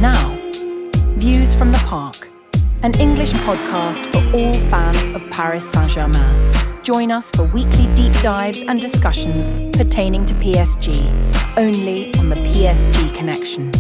now. Views from the Parc, an English podcast for all fans of Paris Saint-Germain. Join us for weekly deep dives and discussions pertaining to PSG, only on the PSG Connection.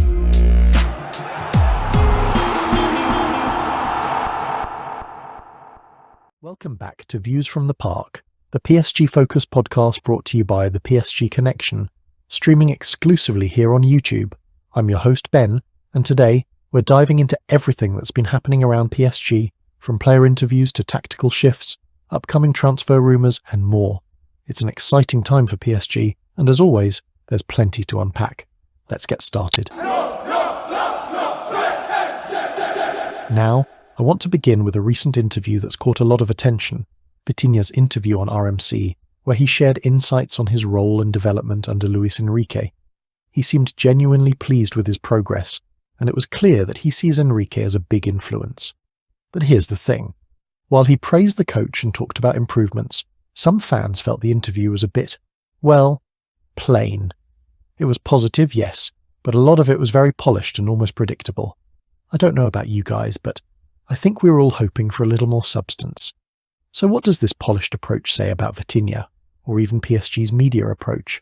Welcome back to Views from the Parc, the PSG-focused podcast brought to you by the PSG Connection, streaming exclusively here on YouTube. I'm your host Ben, and today we're diving into everything that's been happening around PSG, from player interviews to tactical shifts, upcoming transfer rumours and more. It's an exciting time for PSG, and as always, there's plenty to unpack. Let's get started. Now, I want to begin with a recent interview that's caught a lot of attention, Vitinha's interview on RMC, where he shared insights on his role and development under Luis Enrique. He seemed genuinely pleased with his progress, and it was clear that he sees Enrique as a big influence. But here's the thing. While he praised the coach and talked about improvements, some fans felt the interview was a bit, well, plain. It was positive, yes, but a lot of it was very polished and almost predictable. I don't know about you guys, but I think we were all hoping for a little more substance. So what does this polished approach say about Vitinha, or even PSG's media approach?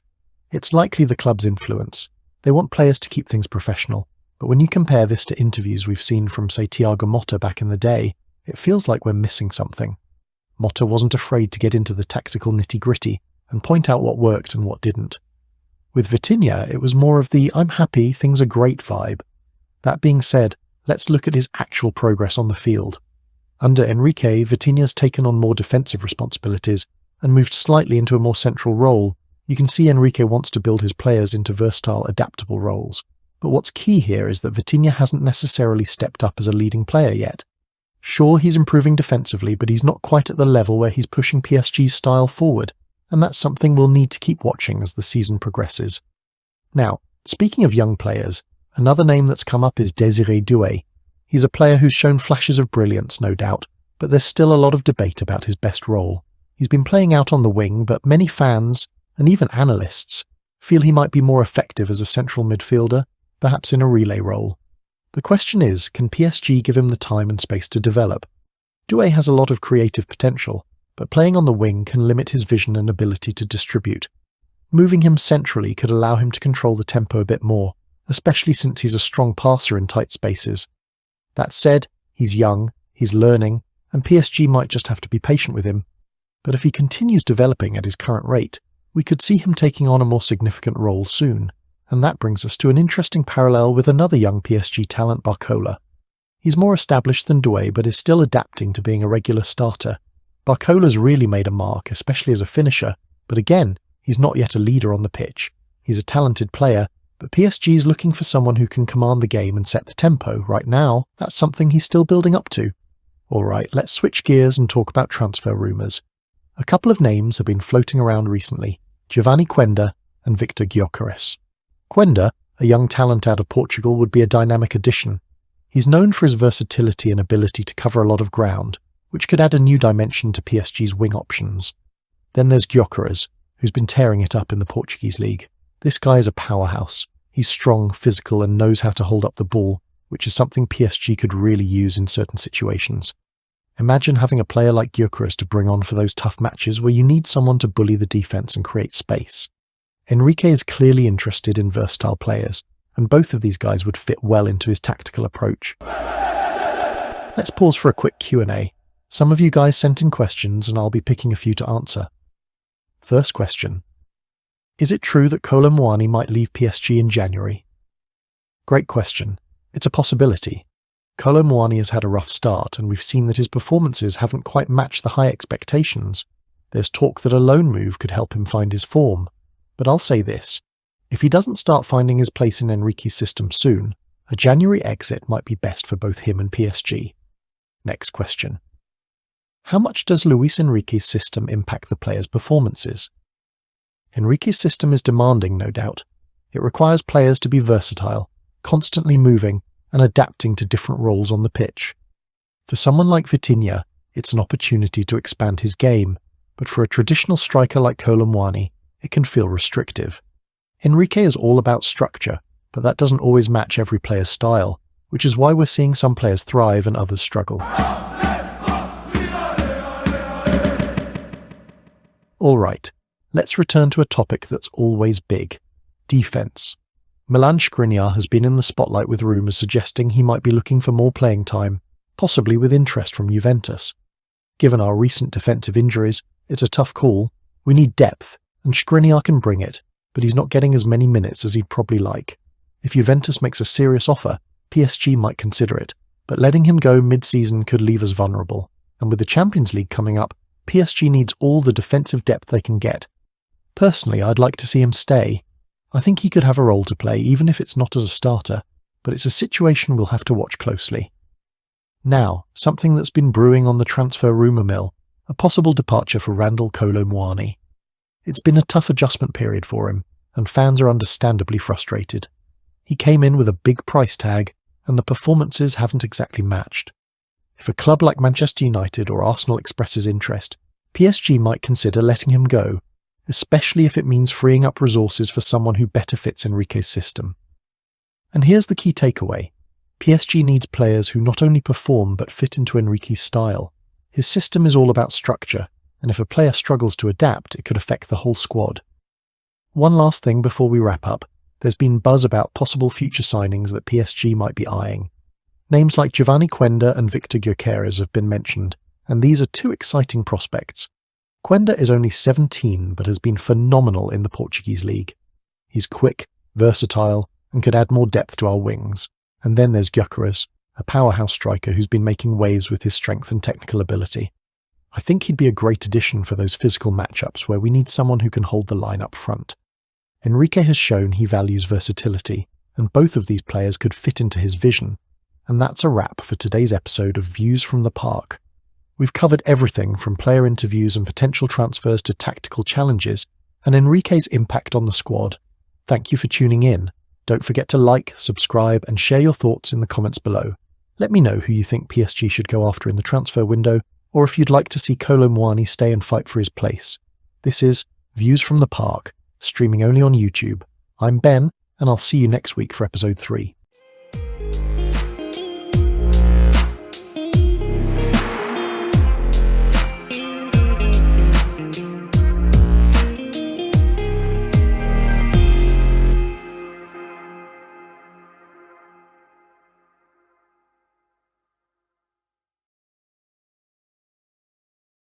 It's likely the club's influence. They want players to keep things professional, but when you compare this to interviews we've seen from, say, Thiago Motta back in the day, it feels like we're missing something. Motta wasn't afraid to get into the tactical nitty-gritty and point out what worked and what didn't. With Vitinha, it was more of the "I'm happy, things are great" vibe. That being said, let's look at his actual progress on the field. Under Enrique, Vitinha's taken on more defensive responsibilities and moved slightly into a more central role. You can see Enrique wants to build his players into versatile, adaptable roles. But what's key here is that Vitinha hasn't necessarily stepped up as a leading player yet. Sure, he's improving defensively, but he's not quite at the level where he's pushing PSG's style forward, and that's something we'll need to keep watching as the season progresses. Now, speaking of young players, another name that's come up is Désiré Doué. He's a player who's shown flashes of brilliance, no doubt, but there's still a lot of debate about his best role. He's been playing out on the wing, but many fans, and even analysts, feel he might be more effective as a central midfielder, perhaps in a relay role. The question is, can PSG give him the time and space to develop? Doué has a lot of creative potential, but playing on the wing can limit his vision and ability to distribute. Moving him centrally could allow him to control the tempo a bit more, especially since he's a strong passer in tight spaces. That said, he's young, he's learning, and PSG might just have to be patient with him. But if he continues developing at his current rate, we could see him taking on a more significant role soon. And that brings us to an interesting parallel with another young PSG talent, Barcola. He's more established than Doué, but is still adapting to being a regular starter. Barcola's really made a mark, especially as a finisher, but again, he's not yet a leader on the pitch. He's a talented player, but PSG is looking for someone who can command the game and set the tempo. Right now, that's something he's still building up to. Alright, let's switch gears and talk about transfer rumours. A couple of names have been floating around recently, Giovanni Quenda and Victor Gyökeres. Quenda, a young talent out of Portugal, would be a dynamic addition. He's known for his versatility and ability to cover a lot of ground, which could add a new dimension to PSG's wing options. Then there's Gyökeres, who's been tearing it up in the Portuguese league. This guy is a powerhouse. He's strong, physical, and knows how to hold up the ball, which is something PSG could really use in certain situations. Imagine having a player like Gyökeres to bring on for those tough matches where you need someone to bully the defense and create space. Enrique is clearly interested in versatile players, and both of these guys would fit well into his tactical approach. Let's pause for a quick Q&A. Some of you guys sent in questions, and I'll be picking a few to answer. First question. Is it true that Kolo Muani might leave PSG in January? Great question. It's a possibility. Kolo Muani has had a rough start, and we've seen that his performances haven't quite matched the high expectations. There's talk that a loan move could help him find his form. But I'll say this, if he doesn't start finding his place in Enrique's system soon, a January exit might be best for both him and PSG. Next question. How much does Luis Enrique's system impact the players' performances? Enrique's system is demanding, no doubt. It requires players to be versatile, constantly moving and adapting to different roles on the pitch. For someone like Vitinha, it's an opportunity to expand his game, but for a traditional striker like Kolo Muani, it can feel restrictive. Enrique is all about structure, but that doesn't always match every player's style, which is why we're seeing some players thrive and others struggle. Alright, let's return to a topic that's always big: defence. Milan Skriniar has been in the spotlight with rumours suggesting he might be looking for more playing time, possibly with interest from Juventus. Given our recent defensive injuries, it's a tough call. We need depth, and Skriniar can bring it, but he's not getting as many minutes as he'd probably like. If Juventus makes a serious offer, PSG might consider it, but letting him go mid-season could leave us vulnerable. And with the Champions League coming up, PSG needs all the defensive depth they can get. Personally, I'd like to see him stay. I think he could have a role to play, even if it's not as a starter, but it's a situation we'll have to watch closely. Now, something that's been brewing on the transfer rumour mill: a possible departure for Randal Kolo Muani. It's been a tough adjustment period for him, and fans are understandably frustrated. He came in with a big price tag, and the performances haven't exactly matched. If a club like Manchester United or Arsenal expresses interest, PSG might consider letting him go, especially if it means freeing up resources for someone who better fits Enrique's system. And here's the key takeaway: PSG needs players who not only perform but fit into Enrique's style. His system is all about structure, and if a player struggles to adapt, it could affect the whole squad. One last thing before we wrap up: there's been buzz about possible future signings that PSG might be eyeing. Names like Giovanni Quenda and Victor Gyökeres have been mentioned, and these are two exciting prospects. Quenda is only 17 but has been phenomenal in the Portuguese league. He's quick, versatile, and could add more depth to our wings. And then there's Gyökeres, a powerhouse striker who's been making waves with his strength and technical ability. I think he'd be a great addition for those physical matchups where we need someone who can hold the line up front. Enrique has shown he values versatility, and both of these players could fit into his vision. And that's a wrap for today's episode of Views from the Park. We've covered everything from player interviews and potential transfers to tactical challenges, and Enrique's impact on the squad. Thank you for tuning in. Don't forget to like, subscribe, and share your thoughts in the comments below. Let me know who you think PSG should go after in the transfer window, or if you'd like to see Kolo Muani stay and fight for his place. This is Views from the Park, streaming only on YouTube. I'm Ben, and I'll see you next week for episode 3.